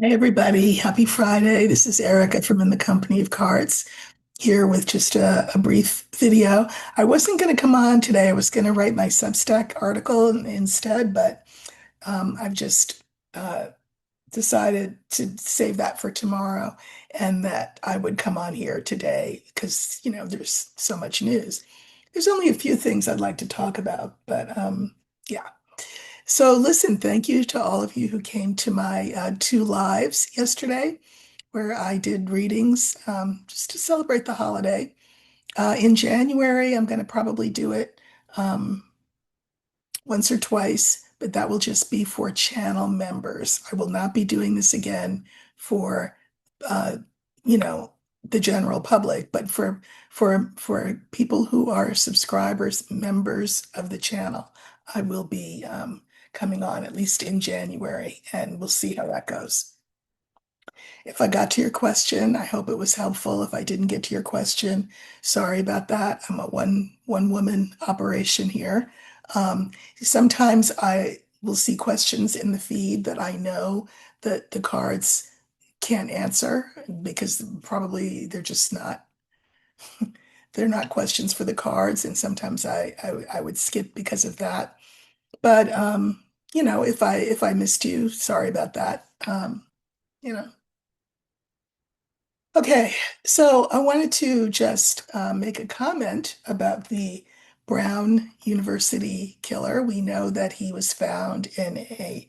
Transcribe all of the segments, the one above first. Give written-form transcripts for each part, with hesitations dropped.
Hey everybody, happy Friday. This is Erica from In the Company of Cards here with just a brief video. I wasn't going to come on today. I was going to write my Substack article instead, but I've just uh, decided to save that for tomorrow and that I would come on here today because, there's so much news. There's only a few things I'd like to talk about, but yeah. So, listen, thank you to all of you who came to my two lives yesterday, where I did readings just to celebrate the holiday. In January, I'm going to probably do it um, once or twice, but that will just be for channel members. I will not be doing this again for, uh, you know, the general public, but for people who are subscribers, members of the channel. I will be coming on at least in January, and we'll see how that goes. If I got to your question, I hope it was helpful. If I didn't get to your question, sorry about that. I'm a one woman operation here. Sometimes I will see questions in the feed that I know that the cards can't answer because probably they're not questions for the cards, and sometimes I would skip because of that. But if I missed you, sorry about that. You know. Okay, so I wanted to just make a comment about the Brown University killer. We know that he was found in a,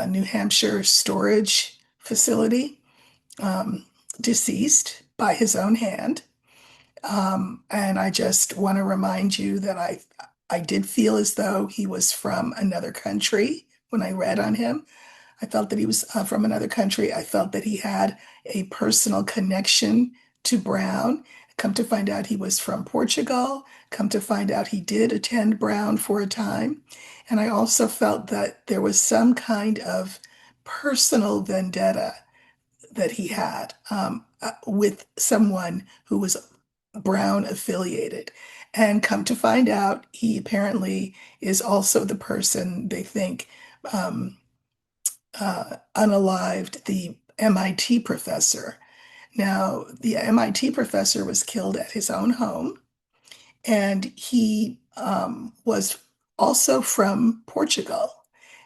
New Hampshire storage facility, um, deceased by his own hand. And I just want to remind you that I did feel as though he was from another country when I read on him. I felt that he was from another country. I felt that he had a personal connection to Brown. Come to find out, he was from Portugal. Come to find out, he did attend Brown for a time. And I also felt that there was some kind of personal vendetta that he had with someone who was Brown affiliated. And come to find out, he apparently is also the person they think unalived the MIT professor. Now, the MIT professor was killed at his own home, and he was also from Portugal.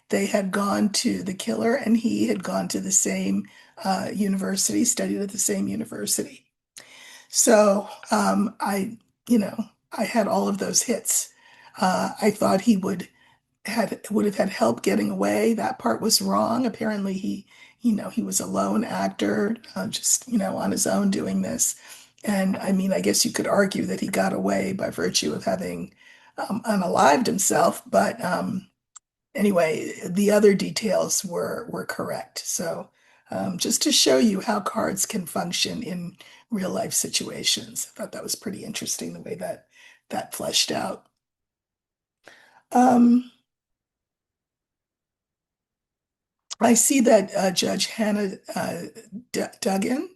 They had gone to the killer, and he had gone to the same university, studied at the same university. So I had all of those hits. I thought he would have had help getting away. That part was wrong. Apparently, he was a lone actor, just on his own doing this. And I mean, I guess you could argue that he got away by virtue of having unalived himself. But anyway, the other details were correct. So just to show you how cards can function in real life situations, I thought that was pretty interesting the way that fleshed out. Um, I see that Judge Hannah Duggan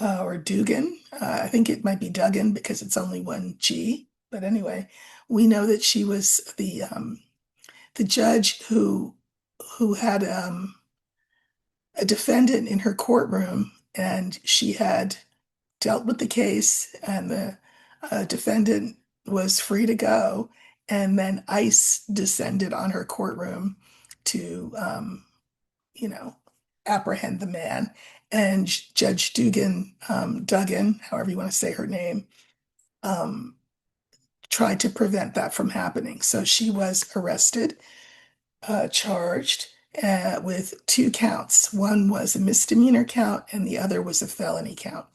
or Dugan, I think it might be Duggan because it's only one G. But anyway, we know that she was the judge who had a defendant in her courtroom, and she had dealt with the case, and the defendant was free to go. And then ICE descended on her courtroom to you know, apprehend the man. And Judge Duggan, however you want to say her name, um, tried to prevent that from happening. So she was arrested, charged with two counts. One was a misdemeanor count, and the other was a felony count.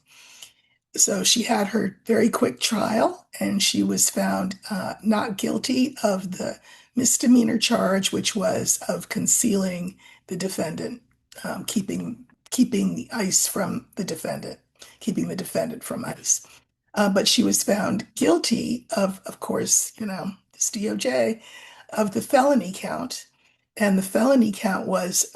So she had her very quick trial, and she was found not guilty of the misdemeanor charge, which was of concealing the defendant, keeping the ice from the defendant, keeping the defendant from ice. But she was found guilty of course, this DOJ, of the felony count, and the felony count was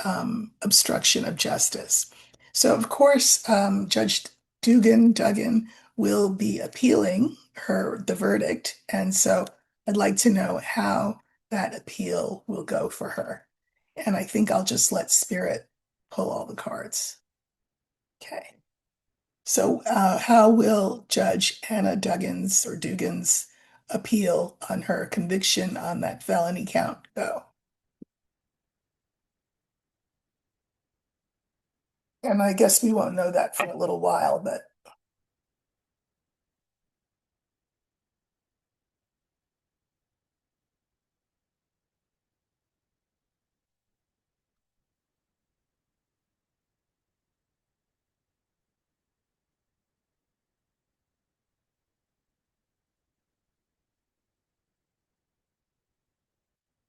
obstruction of justice. So, of course, Judge Duggan will be appealing the verdict, and so I'd like to know how that appeal will go for her. And I think I'll just let Spirit pull all the cards. Okay. So, how will Judge Hannah Dugan's appeal on her conviction on that felony count go? And I guess we won't know that for a little while, but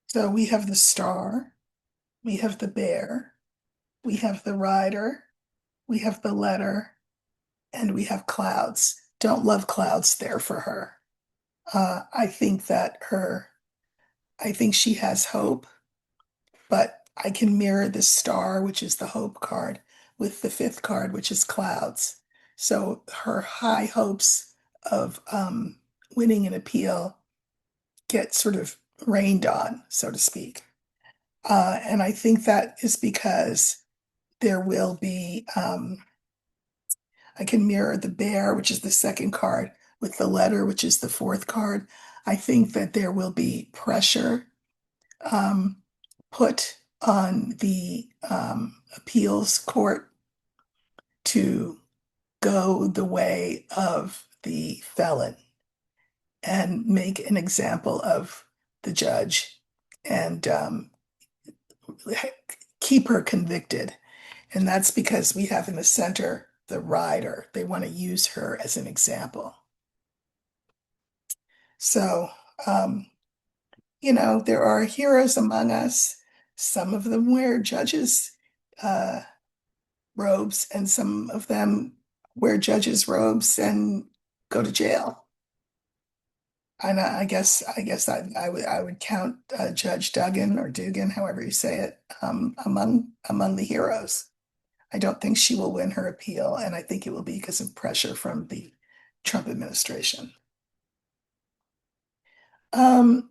so we have the star, we have the bear, we have the rider, we have the letter, and we have clouds. Don't love clouds there for her. I think I think she has hope, but I can mirror the star, which is the hope card, with the fifth card, which is clouds. So her high hopes of winning an appeal get sort of rained on, so to speak. And I think that is because there will be, I can mirror the bear, which is the second card, with the letter, which is the fourth card. I think that there will be pressure um, put on the appeals court to go the way of the felon and make an example of the judge and keep her convicted. And that's because we have in the center the rider. They want to use her as an example. So, um, there are heroes among us. Some of them wear judges' uh, robes, and some of them wear judges' robes and go to jail. And I would count Judge Duggan or Dugan, however you say it, among the heroes. I don't think she will win her appeal, and I think it will be because of pressure from the Trump administration. Um,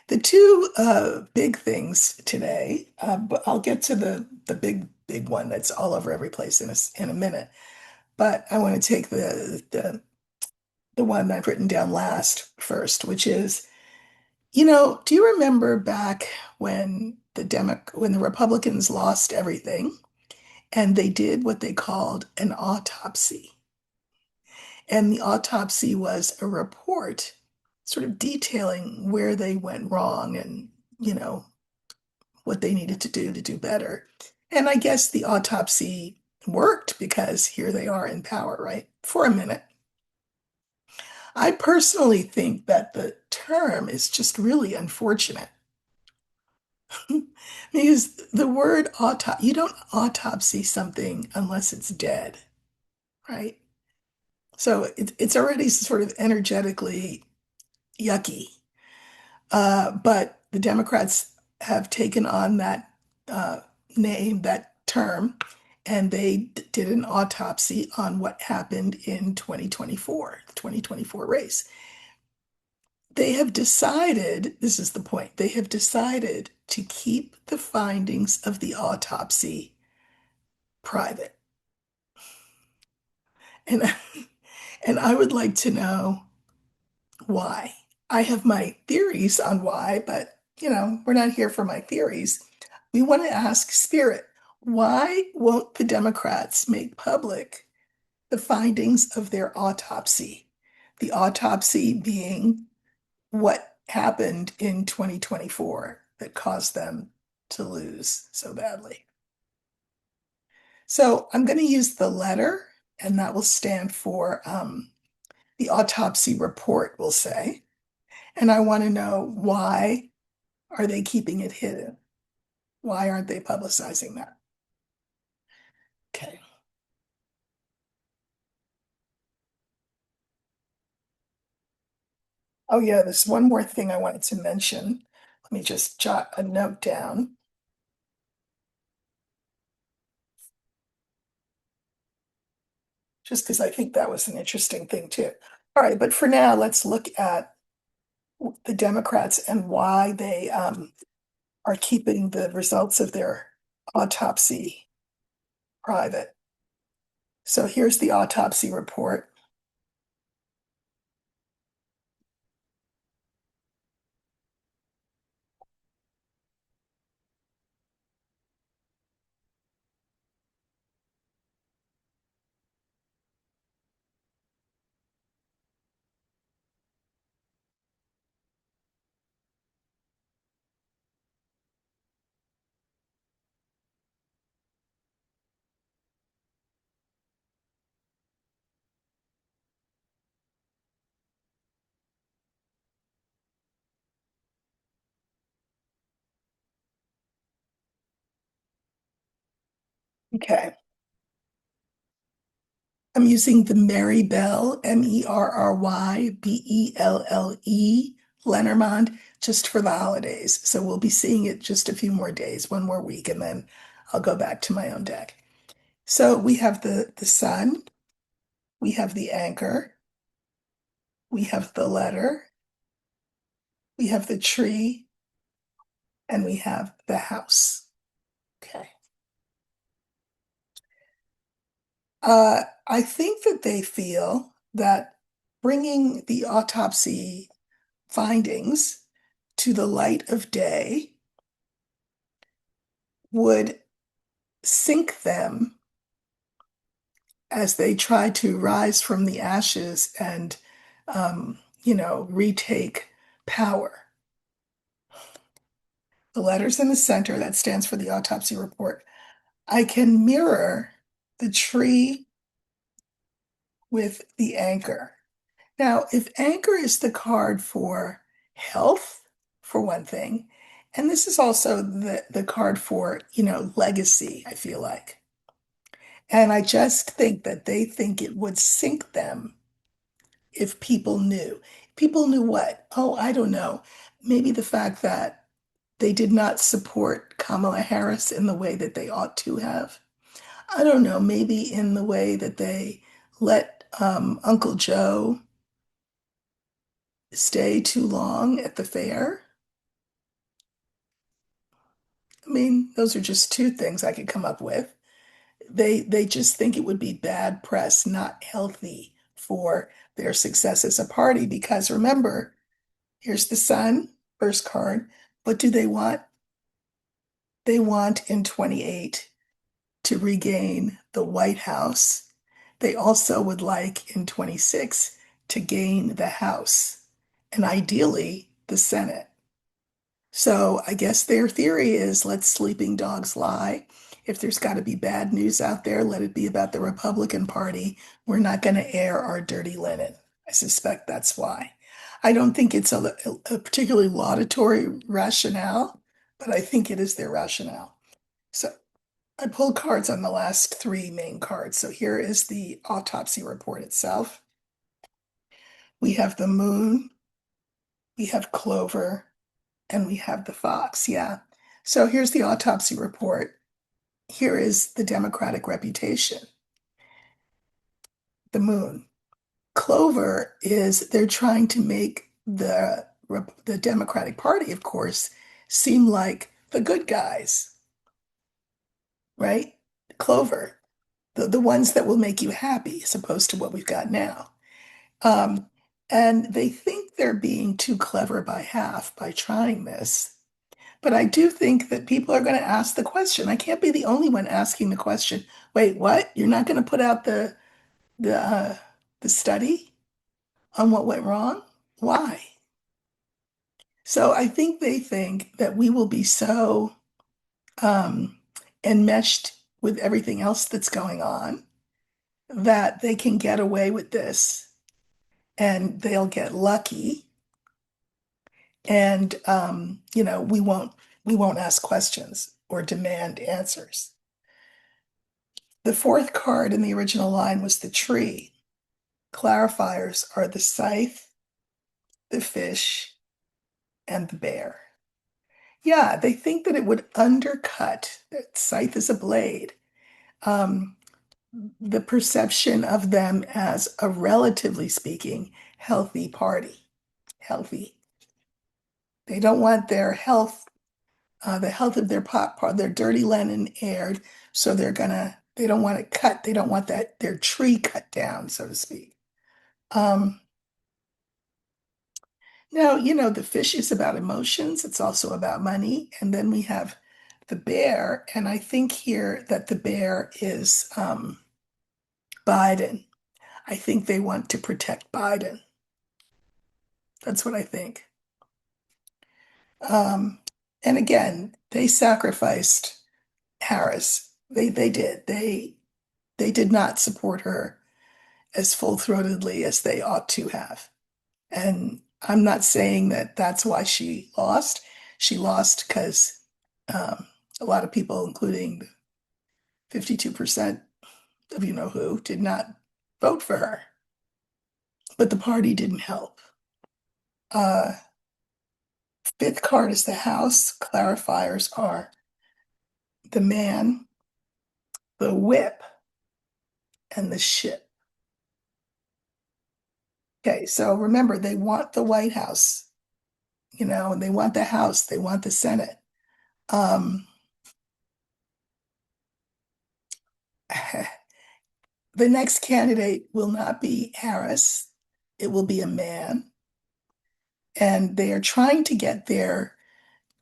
the two big things today, but I'll get to the big one that's all over every place in a minute. But I want to take the one I've written down last first, which is, do you remember back when when the Republicans lost everything and they did what they called an autopsy? And the autopsy was a report sort of detailing where they went wrong and, you know, what they needed to do better. And I guess the autopsy worked because here they are in power, right? For a minute. I personally think that the term is just really unfortunate because the word you don't autopsy something unless it's dead, right? So it's already sort of energetically yucky. But the Democrats have taken on that uh, name, that term, and they did an autopsy on what happened in 2024, the 2024 race. They have decided, this is the point, they have decided to keep the findings of the autopsy private. And, and I would like to know why. I have my theories on why, but we're not here for my theories. We want to ask Spirit, why won't the Democrats make public the findings of their autopsy? The autopsy being what happened in 2024 that caused them to lose so badly. So I'm going to use the letter, and that will stand for the autopsy report, we'll say. And I want to know, why are they keeping it hidden? Why aren't they publicizing that? Okay. Oh, yeah, there's one more thing I wanted to mention. Let me just jot a note down, just because I think that was an interesting thing too. All right, but for now, let's look at the Democrats and why they are keeping the results of their autopsy private. So here's the autopsy report. Okay. I'm using the Mary Bell, Merrybelle, Lenormand, just for the holidays. So we'll be seeing it just a few more days, one more week, and then I'll go back to my own deck. So we have the sun, we have the anchor, we have the letter, we have the tree, and we have the house. Okay. I think that they feel that bringing the autopsy findings to the light of day would sink them as they try to rise from the ashes and, retake power. The letter's in the center, that stands for the autopsy report. I can mirror the tree with the anchor. Now, if anchor is the card for health, for one thing, and this is also the card for, legacy, I feel like. And I just think that they think it would sink them if people knew. People knew what? Oh, I don't know. Maybe the fact that they did not support Kamala Harris in the way that they ought to have. I don't know. Maybe in the way that they let Uncle Joe stay too long at the fair. I mean, those are just two things I could come up with. They just think it would be bad press, not healthy for their success as a party. Because remember, here's the sun, first card. What do they want? They want in 28 to regain the White House. They also would like in 26 to gain the House and ideally the Senate. So I guess their theory is let sleeping dogs lie. If there's got to be bad news out there, let it be about the Republican Party. We're not going to air our dirty linen. I suspect that's why. I don't think it's a particularly laudatory rationale, but I think it is their rationale. So I pulled cards on the last three main cards. So here is the autopsy report itself. We have the moon, we have Clover, and we have the fox. Yeah. So here's the autopsy report. Here is the Democratic reputation. The moon. Clover is they're trying to make the Democratic Party, of course, seem like the good guys, right? Clover, the ones that will make you happy, as opposed to what we've got now. Um, and they think they're being too clever by half by trying this. But I do think that people are going to ask the question. I can't be the only one asking the question. Wait, what? You're not going to put out the uh, the study on what went wrong? Why? So I think they think that we will be so um, enmeshed with everything else that's going on that they can get away with this and they'll get lucky and we won't ask questions or demand answers. The fourth card in the original line was the tree. Clarifiers are the scythe, the fish, and the bear. Yeah, they think that it would undercut, that scythe is a blade, um, the perception of them as a relatively speaking healthy party. Healthy. They don't want their health the health of their dirty linen aired. So they don't want it cut. They don't want their tree cut down, so to speak. Um, Now, the fish is about emotions. It's also about money. And then we have the bear. And I think here that the bear is Biden. I think they want to protect Biden. That's what I think. Um, and again, they sacrificed Harris. They did. They did not support her as full-throatedly as they ought to have. And I'm not saying that that's why she lost. She lost because a lot of people, including 52% of you know who, did not vote for her. But the party didn't help. Uh, Fifth card is the house. Clarifiers are the man, the whip, and the ship. Okay, so remember, they want the White House, and they want the House, they want the Senate. Um, the next candidate will not be Harris, it will be a man. And they are trying to get their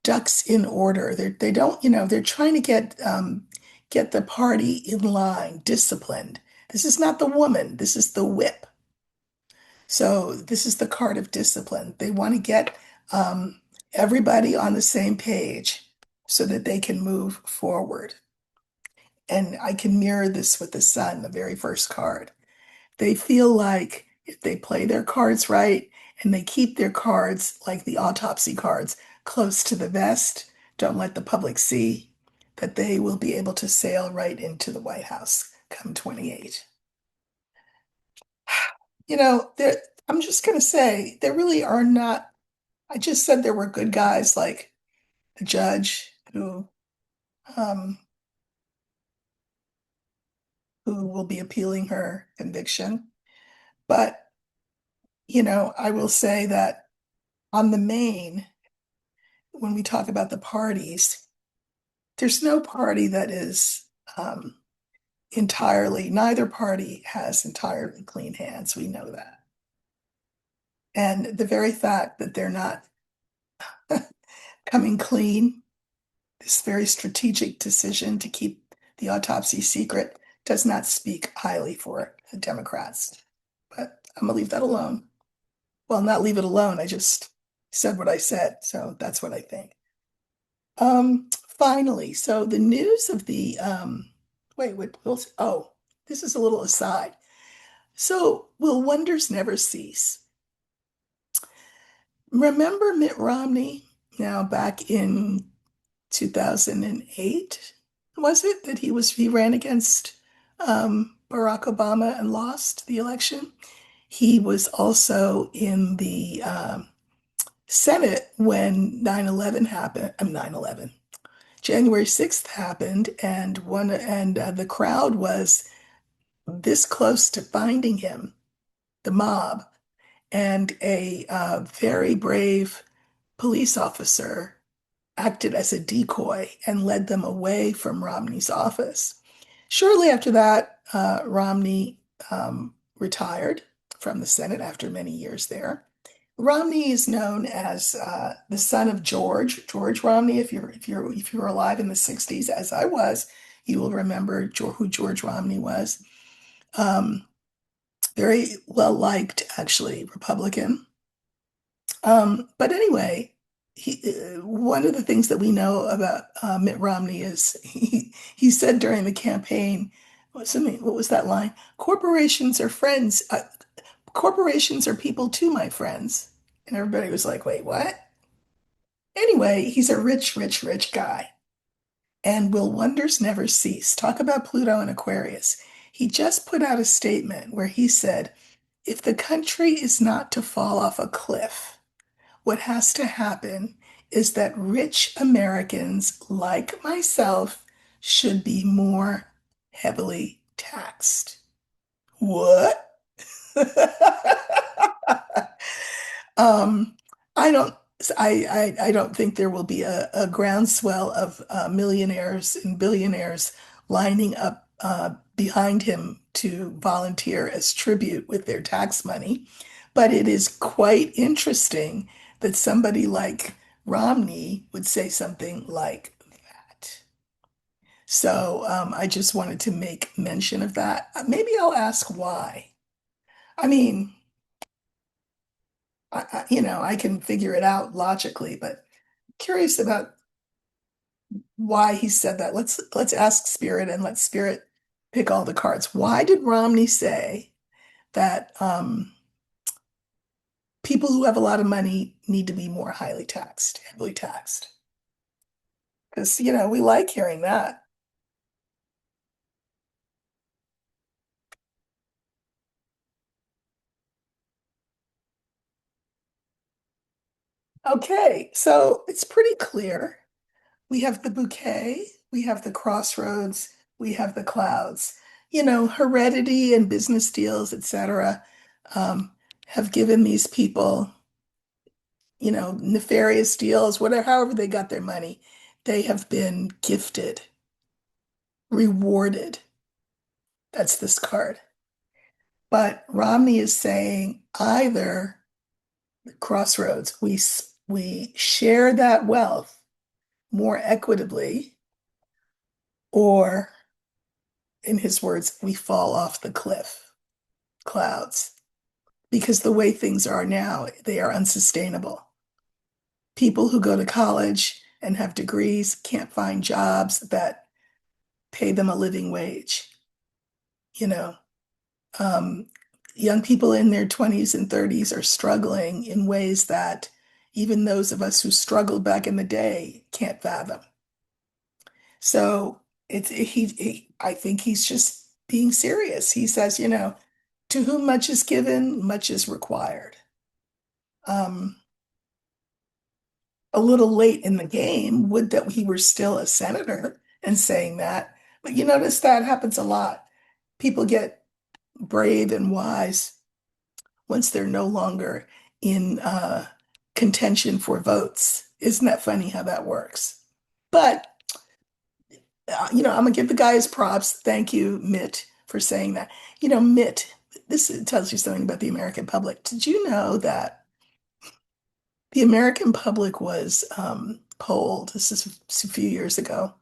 ducks in order. They don't, they're trying to get the party in line, disciplined. This is not the woman, this is the whip. So this is the card of discipline. They want to get everybody on the same page so that they can move forward. And I can mirror this with the sun, the very first card. They feel like if they play their cards right and they keep their cards, like the autopsy cards, close to the vest, don't let the public see, that they will be able to sail right into the White House come 28. There, I'm just going to say there really are not, I just said there were good guys like the judge um, who will be appealing her conviction. But, I will say that on the main, when we talk about the parties, there's no party that is neither party has entirely clean hands. We know that. And the very fact that they're not coming clean, this very strategic decision to keep the autopsy secret, does not speak highly for the Democrats. But I'm going to leave that alone. Well, not leave it alone. I just said what I said. So that's what I think. Finally, so the news of the wait, oh, this is a little aside. So will wonders never cease? Remember Mitt Romney now back in 2008, was it that he ran against Barack Obama and lost the election? He was also in the Senate when 9/11 happened. 9/11. January 6th happened, and the crowd was this close to finding him, the mob, and a very brave police officer acted as a decoy and led them away from Romney's office. Shortly after that, Romney retired from the Senate after many years there. Romney is known as the son of George Romney. If you're alive in the '60s, as I was, you will remember who George Romney was. Um, Very well liked, actually, Republican. But anyway, one of the things that we know about Mitt Romney is he said during the campaign, what was that line? Corporations are friends. Corporations are people too, my friends. And everybody was like, wait, what? Anyway, he's a rich, rich, rich guy. And will wonders never cease? Talk about Pluto and Aquarius. He just put out a statement where he said, if the country is not to fall off a cliff, what has to happen is that rich Americans like myself should be more heavily taxed. What? Um, I don't. I don't think there will be a groundswell of millionaires and billionaires lining up behind him to volunteer as tribute with their tax money. But it is quite interesting that somebody like Romney would say something like that. So I just wanted to make mention of that. Maybe I'll ask why. I mean, I can figure it out logically, but curious about why he said that. Let's ask Spirit and let Spirit pick all the cards. Why did Romney say that people who have a lot of money need to be more highly taxed, heavily taxed? Because, we like hearing that. Okay, so it's pretty clear. We have the bouquet, we have the crossroads, we have the clouds. Heredity and business deals, etc., um, have given these people nefarious deals, whatever, however they got their money, they have been gifted, rewarded. That's this card. But Romney is saying either crossroads, we share that wealth more equitably, or in his words, we fall off the cliff, clouds, because the way things are now, they are unsustainable. People who go to college and have degrees can't find jobs that pay them a living wage. You know, um, young people in their 20s and 30s are struggling in ways that even those of us who struggled back in the day can't fathom. So I think he's just being serious. He says, to whom much is given, much is required. Um, a little late in the game, would that he were still a senator and saying that. But you notice that happens a lot. People get brave and wise once they're no longer in contention for votes. Isn't that funny how that works? But, I'm going to give the guy his props. Thank you, Mitt, for saying that. Mitt, this tells you something about the American public. Did you know that the American public was polled? This is a few years ago.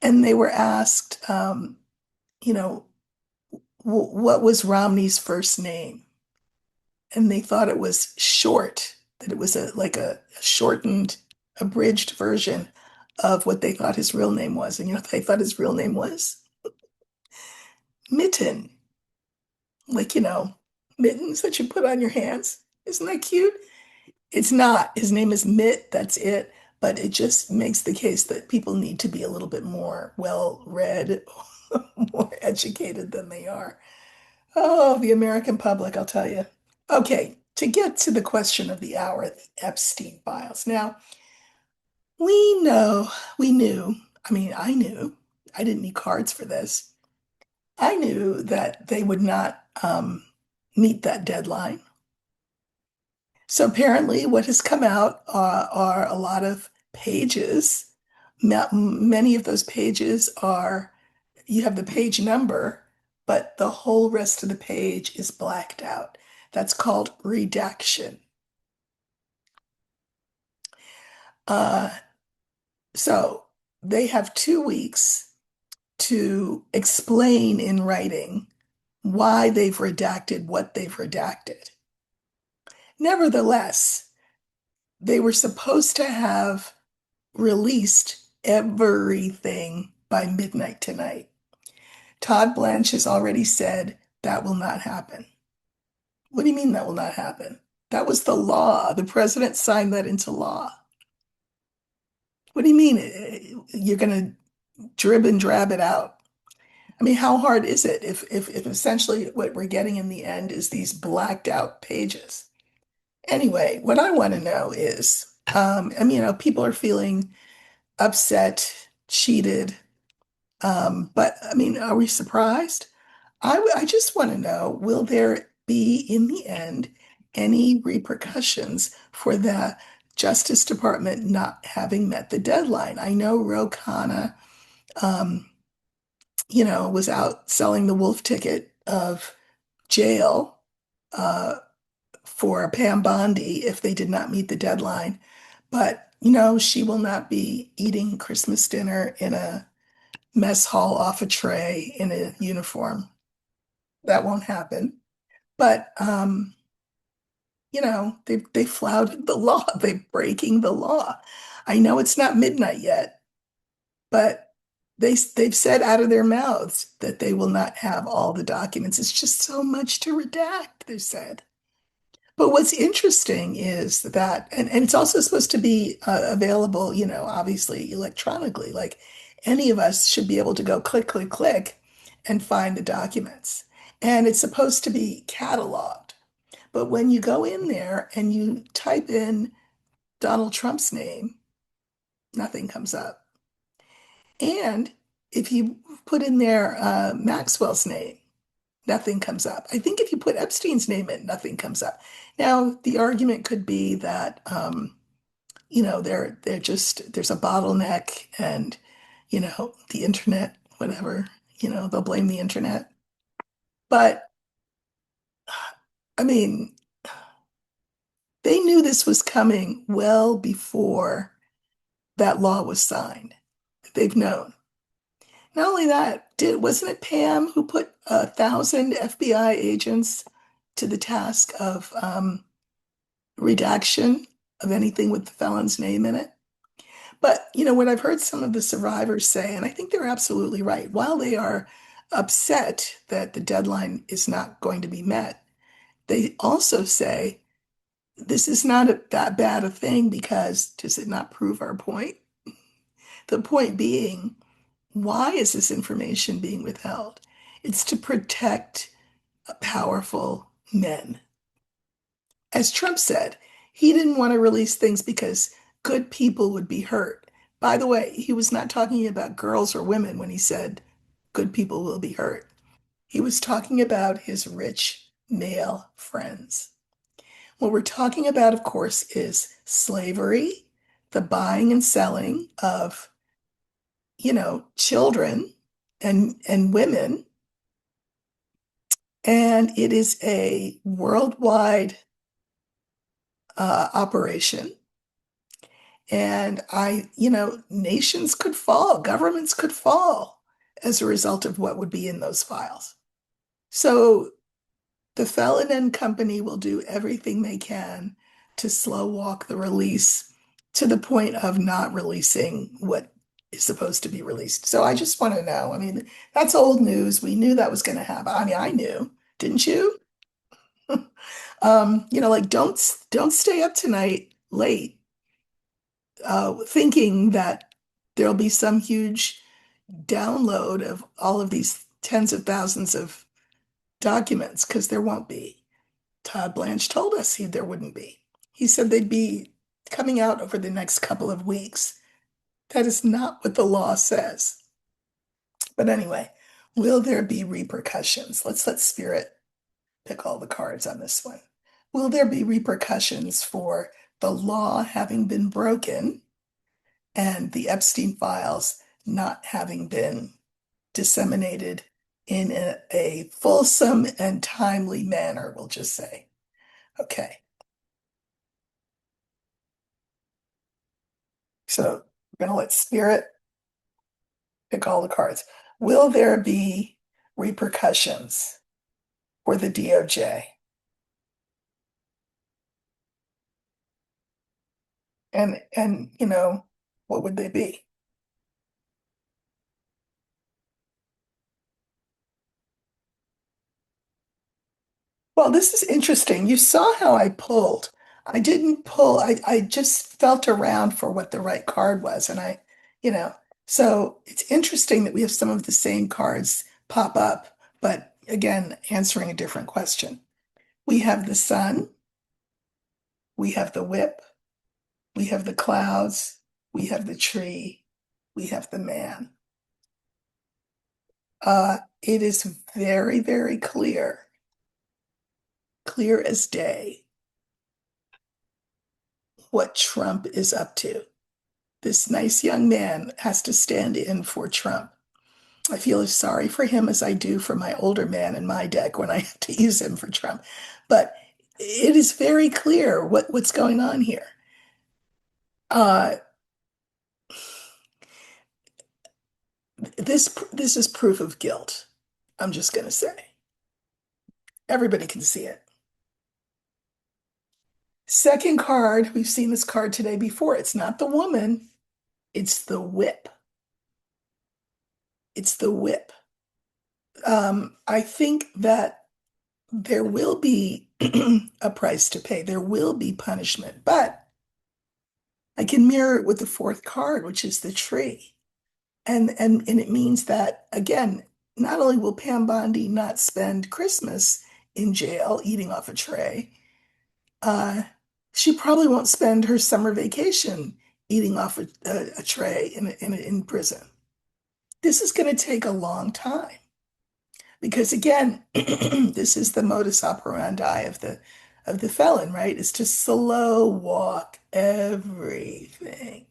And they were asked, you know, what was Romney's first name? And they thought it was short, that it was like a shortened, abridged version of what they thought his real name was. And you know what they thought his real name was? Mitten. Like, mittens that you put on your hands. Isn't that cute? It's not. His name is Mitt, that's it. But it just makes the case that people need to be a little bit more well-read, more educated than they are. Oh, the American public, I'll tell you. Okay, to get to the question of the hour, the Epstein files. Now, we know, we knew, I mean, I knew, I didn't need cards for this. I knew that they would not meet that deadline. So apparently, what has come out are a lot of pages. Many of those pages are, you have the page number, but the whole rest of the page is blacked out. That's called redaction. Uh, so they have 2 weeks to explain in writing why they've redacted what they've redacted. Nevertheless, they were supposed to have released everything by midnight tonight. Todd Blanche has already said that will not happen. What do you mean that will not happen? That was the law. The president signed that into law. What do you mean you're going to drib and drab it out? I mean, how hard is it if essentially what we're getting in the end is these blacked out pages? Anyway, what I want to know is, people are feeling upset, cheated, but I mean, are we surprised? I just want to know, will there be in the end any repercussions for Justice Department not having met the deadline. I know Ro Khanna, um, was out selling the wolf ticket of jail uh, for Pam Bondi if they did not meet the deadline. But, she will not be eating Christmas dinner in a mess hall off a tray in a uniform. That won't happen. But, they flouted the law. They're breaking the law. I know it's not midnight yet, but they've said out of their mouths that they will not have all the documents. It's just so much to redact, they said. But what's interesting is that, and it's also supposed to be available, obviously electronically. Like any of us should be able to go click, click, click and find the documents. And it's supposed to be cataloged. But when you go in there and you type in Donald Trump's name, nothing comes up. And if you put in there Maxwell's name, nothing comes up. I think if you put Epstein's name in, nothing comes up. Now, the argument could be that they're just there's a bottleneck and the internet, whatever, they'll blame the internet. But I mean, they knew this was coming well before that law was signed. They've known. Not only that, wasn't it Pam who put 1,000 FBI agents to the task of redaction of anything with the felon's name in it? But, what I've heard some of the survivors say, and I think they're absolutely right, while they are upset that the deadline is not going to be met, they also say this is not that bad a thing because does it not prove our point? The point being, why is this information being withheld? It's to protect powerful men. As Trump said, he didn't want to release things because good people would be hurt. By the way, he was not talking about girls or women when he said good people will be hurt. He was talking about his rich male friends. What we're talking about, of course, is slavery, the buying and selling of, children and women. And it is a worldwide operation. And nations could fall, governments could fall as a result of what would be in those files. So the Felon and Company will do everything they can to slow walk the release to the point of not releasing what is supposed to be released. So I just want to know. I mean, that's old news. We knew that was going to happen. I mean, I knew, didn't you? Like don't stay up tonight late thinking that there'll be some huge download of all of these tens of thousands of documents because there won't be. Todd Blanche told us there wouldn't be. He said they'd be coming out over the next couple of weeks. That is not what the law says. But anyway, will there be repercussions? Let's let Spirit pick all the cards on this one. Will there be repercussions for the law having been broken and the Epstein files not having been disseminated in a fulsome and timely manner, we'll just say? Okay, so we're going to let Spirit pick all the cards. Will there be repercussions for the DOJ? And what would they be? Well, this is interesting. You saw how I pulled. I didn't pull, I just felt around for what the right card was. And you know, so it's interesting that we have some of the same cards pop up, but again, answering a different question. We have the sun, we have the whip, we have the clouds, we have the tree, we have the man. It is very, very clear, clear as day, what Trump is up to. This nice young man has to stand in for Trump. I feel as sorry for him as I do for my older man in my deck when I have to use him for Trump. But it is very clear what's going on here. Uh, this is proof of guilt. I'm just going to say. Everybody can see it. Second card, we've seen this card today before. It's not the woman, it's the whip. It's the whip. I think that there will be a price to pay. There will be punishment, but I can mirror it with the fourth card, which is the tree. And it means that again, not only will Pam Bondi not spend Christmas in jail eating off a tray, uh, she probably won't spend her summer vacation eating off a tray in prison. This is going to take a long time because again, this is the modus operandi of the felon, right? Is to slow walk everything.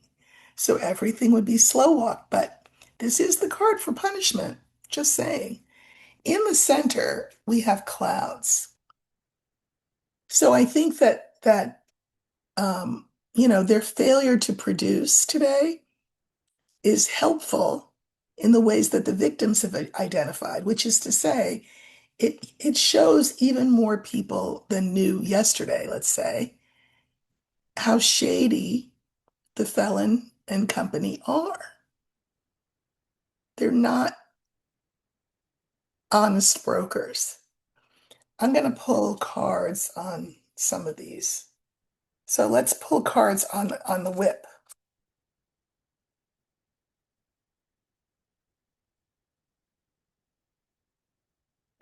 So everything would be slow walk, but this is the card for punishment. Just saying. In the center, we have clouds. So I think that their failure to produce today is helpful in the ways that the victims have identified, which is to say, it shows even more people than knew yesterday, let's say, how shady the felon and company are. They're not honest brokers. I'm going to pull cards on some of these. So let's pull cards on the whip.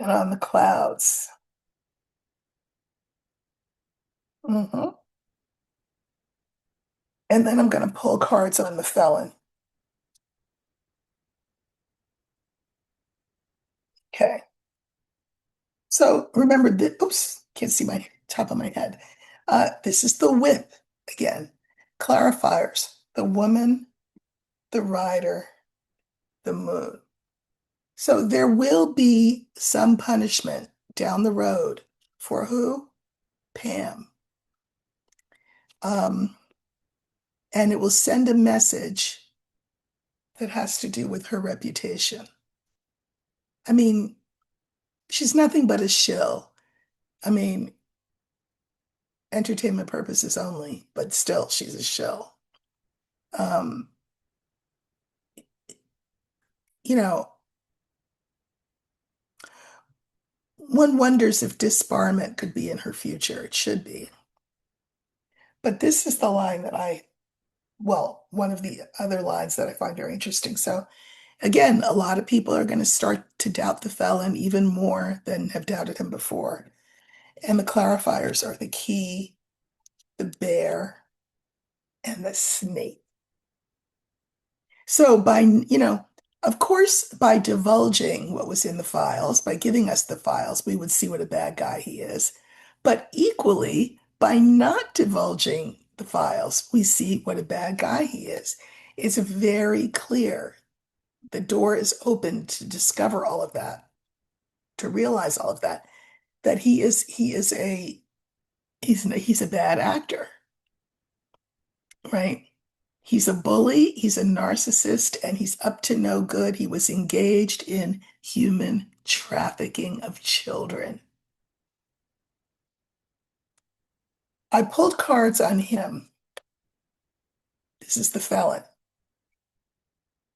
And on the clouds. Mhm. And then I'm going to pull cards on the felon. Okay. So remember that, oops, can't see my top of my head. This is the whip again. Clarifiers, the woman, the rider, the moon. So there will be some punishment down the road for who? Pam. Um, and it will send a message that has to do with her reputation. I mean, she's nothing but a shill. I mean, entertainment purposes only, but still, she's a shill. Um, you know, one wonders if disbarment could be in her future. It should be. But this is the line that one of the other lines that I find very interesting. So, again, a lot of people are going to start to doubt the felon even more than have doubted him before. And the clarifiers are the key, the bear, and the snake. So of course, by divulging what was in the files, by giving us the files, we would see what a bad guy he is. But equally, by not divulging the files, we see what a bad guy he is. It's very clear. The door is open to discover all of that, to realize all of that, that he's a bad actor, right? He's a bully, he's a narcissist, and he's up to no good. He was engaged in human trafficking of children. I pulled cards on him. This is the felon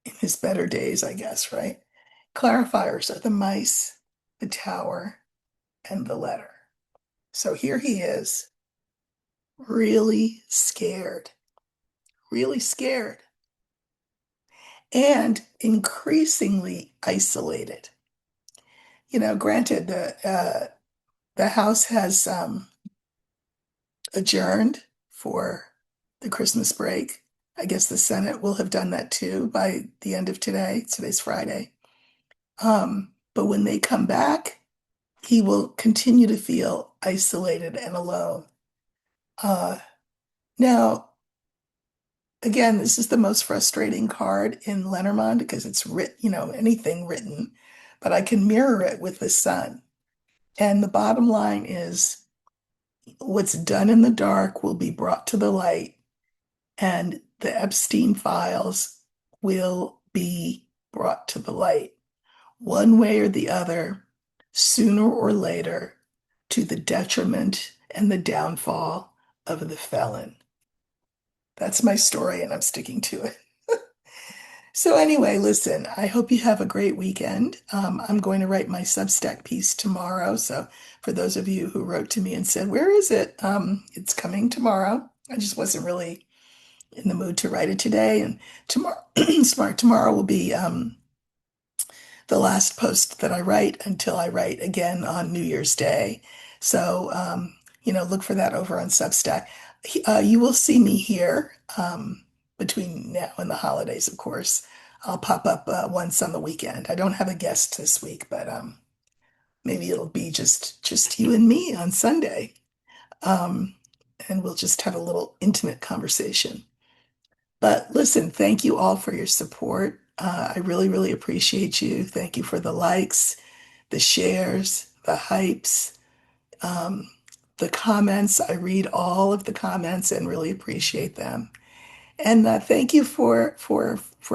in his better days, I guess, right? Clarifiers are the mice, the tower, and the letter. So here he is, really scared, and increasingly isolated. Granted, the House has adjourned for the Christmas break. I guess the Senate will have done that too by the end of today. Today's Friday. But when they come back, he will continue to feel isolated and alone. Uh, Now, again, this is the most frustrating card in Lenormand because it's writ, anything written, but I can mirror it with the sun. And the bottom line is what's done in the dark will be brought to the light, and the Epstein files will be brought to the light, one way or the other, sooner or later, to the detriment and the downfall of the felon. That's my story, and I'm sticking to it. So, anyway, listen, I hope you have a great weekend. I'm going to write my Substack piece tomorrow. So, for those of you who wrote to me and said, "Where is it?" It's coming tomorrow. I just wasn't really in the mood to write it today. And tomorrow, tomorrow will be the last post that I write until I write again on New Year's Day. So, look for that over on Substack. You will see me here between now and the holidays, of course. I'll pop up once on the weekend. I don't have a guest this week, but maybe it'll be just you and me on Sunday, um, and we'll just have a little intimate conversation. But listen, thank you all for your support. I really, really appreciate you. Thank you for the likes, the shares, the hypes, um, the comments. I read all of the comments and really appreciate them. And thank you for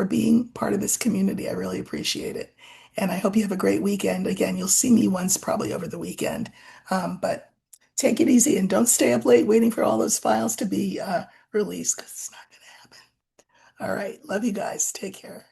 being part of this community. I really appreciate it. And I hope you have a great weekend. Again, you'll see me once probably over the weekend. But take it easy and don't stay up late waiting for all those files to be released because it's not going to happen. All right. Love you guys. Take care.